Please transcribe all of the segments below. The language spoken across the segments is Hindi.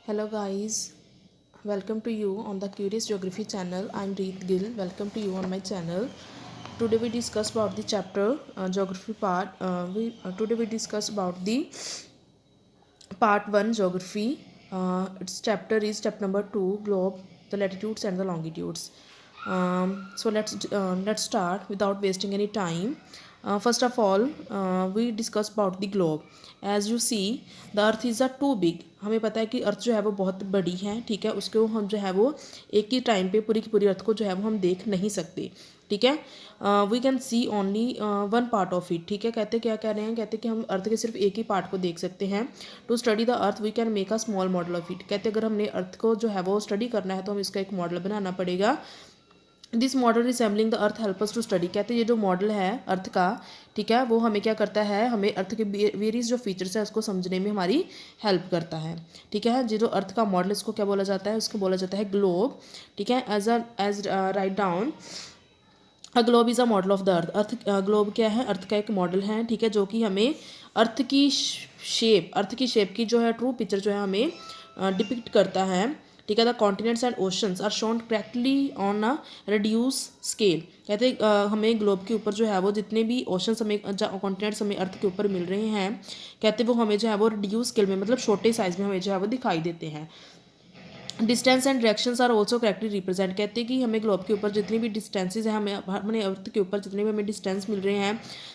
Hello guys, welcome to you on the Curious Geography channel. I'm Reet Gill. Welcome to you on my channel. Today we discuss about the chapter geography part. Today we discuss about the part 1 geography. Its chapter is chapter number 2 globe, the latitudes and the longitudes. So let's start without wasting any time. First of all, we discuss about the globe. As you see, the earth is a too big. हमें पता है कि अर्थ जो है वो बहुत बड़ी है, ठीक है. उसको हम जो है वो एक ही टाइम पे पूरी की पूरी अर्थ को जो है वो हम देख नहीं सकते, ठीक है. We can see only one part of it, ठीक है. कहते क्या कह रहे हैं, कहते कि हम अर्थ के सिर्फ एक ही पार्ट को देख सकते हैं. To study the earth we can make a small model of it. कहते अगर हमने अर्थ को जो है वो स्टडी करना है तो हम इसका एक मॉडल बनाना पड़ेगा. This model resembling the earth help us to study. कहते ये जो मॉडल है अर्थ का, ठीक है, वो हमें क्या करता है, हमें अर्थ के वेरियस जो फीचर्स है उसको समझने में हमारी हेल्प करता है, ठीक है. जो अर्थ का मॉडल इसको क्या बोला जाता है, उसको बोला जाता है ग्लोब, ठीक है. As right down a globe is a model of the earth. Globe क्या है, अर्थ का एक मॉडल है, ठीक है, जो कि हमें अर्थ की शेप की जो है ट्रू पिक्चर जो है हमें डिपिक्ट करता है, ठीक है. The continents and oceans are shown correctly on a reduce scale. कहते हमें ग्लोब के ऊपर जो है वो जितने भी ओशंस हमें कॉन्टिनेंट्स हमें अर्थ के ऊपर मिल रहे हैं, कहते वो हमें जो है वो रिड्यूस स्केल में मतलब छोटे साइज़ में हमें जो है वो दिखाई देते हैं. Distance and directions are also correctly represent. कहते हैं कि हमें ग्लोब के ऊपर जितनी भी डिस्टेंसेज हैं, हमें अपने अर्थ के ऊपर जितने भी हमें डिस्टेंस मिल रहे हैं,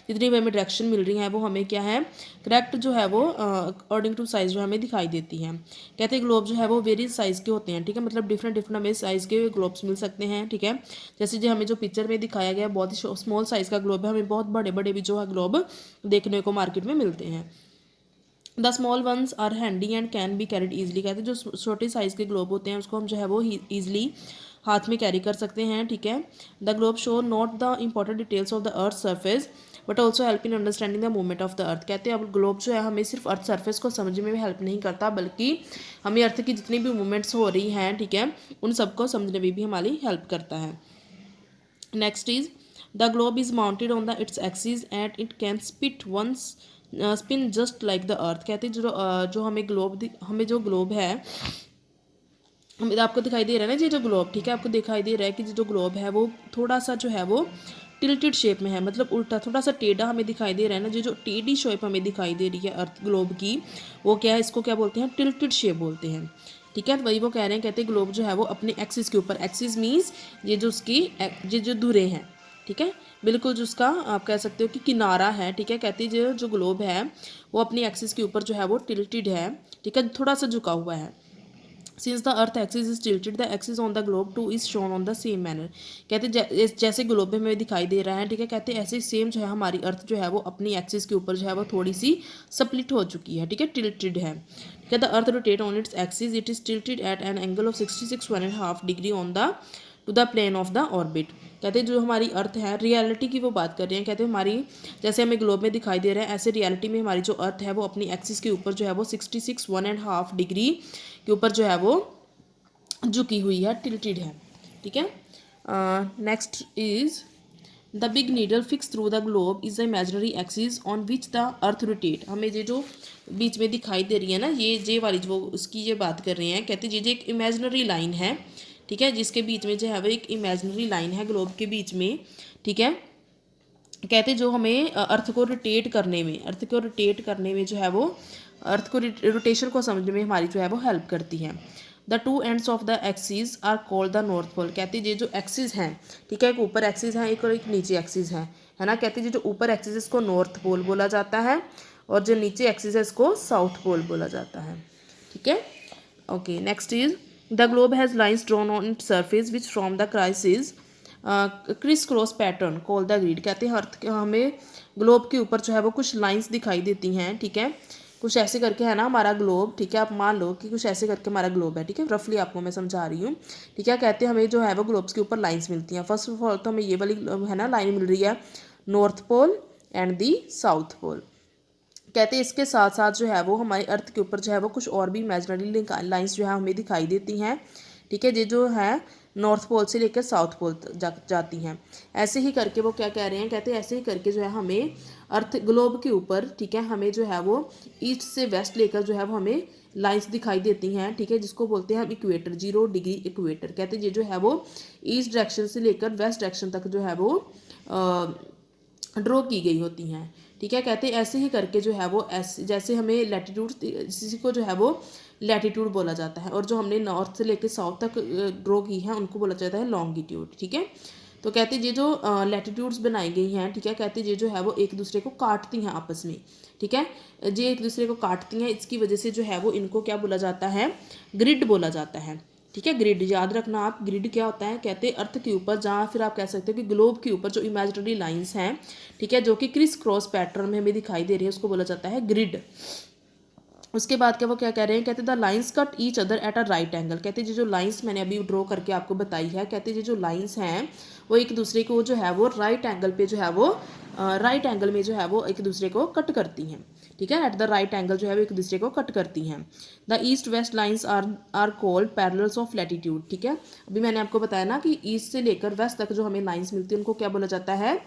जितनी भी हमें डायरेक्शन मिल रही हैं, वो हमें क्या है, करेक्ट जो है वो अकॉर्डिंग टू साइज़ जो हमें दिखाई देती हैं. कहते हैं ग्लोब जो है वो वेरियस साइज़ के होते हैं, ठीक है, मतलब डिफरेंट हमें साइज़ के ग्लोब्स मिल सकते हैं, ठीक है. जैसे जो हमें जो पिक्चर में दिखाया गया बहुत ही स्मॉल साइज़ का ग्लोब है, हमें बहुत बड़े बड़े भी जो है ग्लोब देखने को मार्केट में मिलते हैं. The small ones are handy and can be carried easily. कहते हैं जो छोटे साइज़ के ग्लोब होते हैं उसको हम जो है वो ईजिली हाथ में कैरी कर सकते हैं, ठीक है. The globe show not the important details of the earth surface but also help in understanding the movement of the अर्थ. कहते हैं अब ग्लोब जो है हमें सिर्फ अर्थ सर्फेस को समझने में भी हेल्प नहीं करता, बल्कि हमें अर्थ की जितनी भी मूवमेंट्स हो रही हैं, ठीक है, उन सबको समझने में भी हमारी हेल्प करता है. Next is the globe is mounted on the its axis and it can spin just like the earth. कहते हैं जो हमें जो ग्लोब है, हमें आपको दिखाई दे रहा है ना, ये जो ग्लोब, ठीक है, आपको दिखाई दे रहा है कि जो ग्लोब है वो थोड़ा सा जो है वो टिल्टेड शेप में है, मतलब उल्टा थोड़ा सा टेढ़ा हमें दिखाई दे रहा है ना. जो टेढ़ी शेप हमें दिखाई दे रही है अर्थ ग्लोब की, वो क्या है, इसको क्या बोलते हैं, टिल्टेड शेप बोलते हैं, ठीक है. वही वो कह रहे हैं, कहते हैं ग्लोब जो है वो अपने एक्सिस के ऊपर, एक्सिस मीन्स ये जो उसकी ये जो धुरे हैं, ठीक है, बिल्कुल जो उसका आप कह सकते हो कि किनारा है, ठीक है. कहती है जो ग्लोब है वो अपनी एक्सिस के ऊपर जो है वो टिल्टेड है, ठीक है, थोड़ा सा झुका हुआ है. Since the earth axis is tilted the axis on the globe two is shown on the same manner. कहते जैसे ग्लोब में हमें दिखाई दे रहा है, ठीक है, कहते ऐसे सेम जो है हमारी अर्थ जो है वो अपनी एक्सिस के ऊपर जो है वो थोड़ी सी स्प्लिट हो चुकी है, ठीक है, टिल्टेड है. क्या the earth rotate on its axis it is tilted at an angle of 66.5 degree on the to the plane of the orbit. कहते हैं जो हमारी अर्थ है, रियलिटी की वो बात कर रहे हैं, कहते हैं हमारी जैसे हमें ग्लोब में दिखाई दे रहा है, ऐसे रियलिटी में हमारी जो अर्थ है वो अपनी एक्सिस के ऊपर जो है वो 66.5 डिग्री के ऊपर जो है वो झुकी हुई है, टिल्टेड है, ठीक है. Next is the big needle fix through the globe is the imaginary axis on which the earth rotate. हमें ये जो बीच में दिखाई दे रही है ना, ये वाली जो उसकी ये बात कर रहे हैं, कहते हैं ये एक इमेजिनरी लाइन है, ठीक है, जिसके बीच में जो है वो एक इमेजिनरी लाइन है ग्लोब के बीच में, ठीक है. कहते जो हमें अर्थ को रोटेट करने में जो है वो अर्थ को रोटेशन को समझने में हमारी जो है वो हेल्प करती है. The two ends of the axis are called the north pole. कहती है ये जो एक्सिस हैं, ठीक है, एक ऊपर एक्सिस है एक और एक नीचे एक्सिस है ना. कहती है जो ऊपर एक्सिस इसको नॉर्थ पोल बोला जाता है और जो नीचे एक्सिस है इसको साउथ पोल बोला जाता है, ठीक है. Okay, next is the globe has lines drawn on its surface which from the criss cross pattern call the grid. कहते हैं अर्थ हमें ग्लोब के ऊपर जो है वो कुछ लाइंस दिखाई देती हैं, ठीक है, कुछ ऐसे करके है ना हमारा ग्लोब, ठीक है. आप मान लो कि कुछ ऐसे करके हमारा ग्लोब है, ठीक है, रफली आपको मैं समझा रही हूँ, ठीक है. कहते हैं हमें जो है वो ग्लोब्स के ऊपर लाइंस मिलती हैं. फर्स्ट ऑफ ऑल तो हमें ये वाली है ना लाइन मिल रही है north pole and the south pole. कहते हैं इसके साथ साथ जो है वो हमारे अर्थ के ऊपर जो है वो कुछ और भी इमेजिनरी लाइंस जो है हमें दिखाई देती हैं, ठीक है. ये जो है नॉर्थ पोल से लेकर साउथ पोल जाती हैं. ऐसे ही करके वो क्या कह रहे हैं, कहते हैं ऐसे ही करके जो है हमें अर्थ ग्लोब के ऊपर, ठीक है, हमें जो है वो ईस्ट से वेस्ट लेकर जो है वो हमें लाइंस दिखाई देती हैं, ठीक है, जिसको बोलते हैं हम इक्वेटर, 0 डिग्री इक्वेटर। कहते हैं ये जो है वो ईस्ट डायरेक्शन से लेकर वेस्ट डायरेक्शन तक जो है वो ड्रॉ की गई होती हैं, ठीक है। कहते हैं ऐसे ही करके जो है वो ऐसे जैसे हमें लैटिट्यूड, इसी को जो है वो लैटिट्यूड बोला जाता है, और जो हमने नॉर्थ से लेकर साउथ तक ड्रॉ की है उनको बोला जाता है लॉन्गिट्यूड, ठीक है। तो कहते हैं ये जो लैटिट्यूड्स बनाई गई हैं, ठीक है, कहते हैं ये जो है वो एक दूसरे को काटती हैं आपस में, ठीक है, ये एक दूसरे को काटती हैं, इसकी वजह से जो है वो इनको क्या बोला जाता है, ग्रिड बोला जाता है, ठीक है। ग्रिड याद रखना आप, ग्रिड क्या होता है, कहते हैं अर्थ के ऊपर, जहाँ फिर आप कह सकते हो कि ग्लोब के ऊपर जो इमेजिनरी लाइंस हैं, ठीक है, जो कि क्रिस क्रॉस पैटर्न में हमें दिखाई दे रही है, उसको बोला जाता है ग्रिड। उसके बाद क्या वो क्या कह रहे हैं, कहते हैं the lines cut each other at a right angle. कहते हैं जो लाइंस मैंने अभी ड्रॉ करके आपको बताई है, कहते हैं जो लाइंस हैं वो एक दूसरे को जो है वो राइट एंगल पे जो है वो राइट एंगल में जो है वो एक दूसरे को कट करती हैं, ठीक है, एट द राइट एंगल जो है वो एक दूसरे को कट करती हैं। The east west lines are called parallels of latitude, ठीक है। अभी मैंने आपको बताया ना कि ईस्ट से लेकर वेस्ट तक जो हमें लाइंस मिलती है उनको क्या बोला जाता है,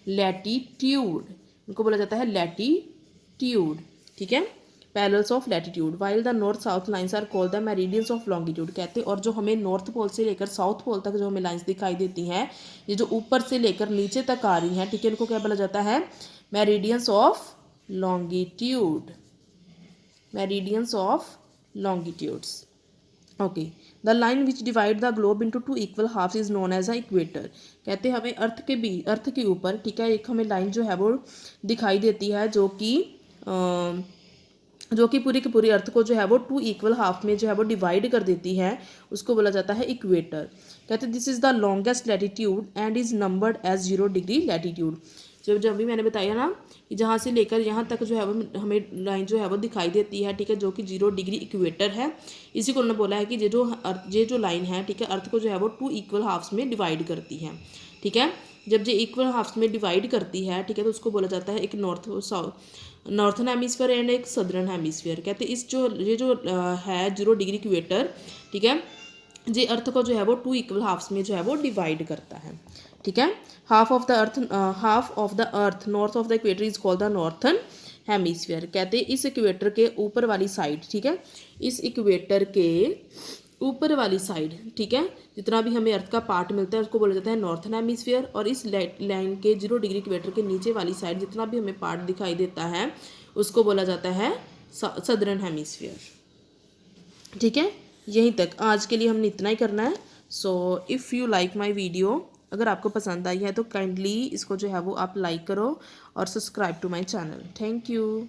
लैटिट्यूड, उनको बोला जाता है लैटिट्यूड, ठीक है, parallels of latitude. While the north south lines are called the meridians of longitude. कहते हैं और जो हमें नॉर्थ पोल से लेकर साउथ पोल तक जो हमें लाइंस दिखाई देती हैं, ये जो ऊपर से लेकर नीचे तक आ रही हैं, ठीक है, इनको क्या बोला जाता है, meridians of longitude, meridians of longitudes. Okay, the line which divide the globe into 2 equal halfs is known as a equator. कहते हैं हमें अर्थ के ऊपर, ठीक है, एक हमें लाइन जो है वो दिखाई देती है जो कि पूरी की पूरी अर्थ को जो है वो 2 इक्वल हाफ में जो है वो डिवाइड कर देती है, उसको बोला जाता है इक्वेटर। कहते हैं this is the longest latitude and is numbered as 0 degree latitude. जब भी मैंने बताया ना कि जहाँ से लेकर यहाँ तक जो है वो हमें लाइन जो है वो दिखाई देती है, ठीक है, जो कि 0 डिग्री इक्वेटर है, इसी को उन्होंने बोला है कि ये जो लाइन है, ठीक है, अर्थ को जो है वो 2 इक्वल हाफ्स में डिवाइड करती है, ठीक है। जब ये इक्वल हाफ्स में डिवाइड करती है, ठीक है, तो उसको बोला जाता है एक नॉर्थन हेमिस्फीयर एंड एक सदर्न हेमिस्फीयर। कहते हैं ये जो है 0 डिग्री इक्वेटर, ठीक है, ये अर्थ को जो है वो 2 इक्वल हाफ्स में जो है वो डिवाइड करता है, ठीक है। Half of the earth north of the equator is called the northern hemisphere. कहते हैं इस इक्वेटर के ऊपर वाली साइड, ठीक है, इस इक्वेटर के ऊपर वाली साइड, ठीक है, जितना भी हमें अर्थ का पार्ट मिलता है उसको बोला जाता है नॉर्थन हेमिस्फीयर, और इस लाइन के 0 डिग्री इक्वेटर के नीचे वाली साइड जितना भी हमें पार्ट दिखाई देता है उसको बोला जाता है सदर्न हेमिस्फीयर, ठीक है। यहीं तक आज के लिए हमने इतना ही करना है। So if you like my video, अगर आपको पसंद आई है तो काइंडली इसको जो है वो आप लाइक करो और subscribe to my channel. Thank you.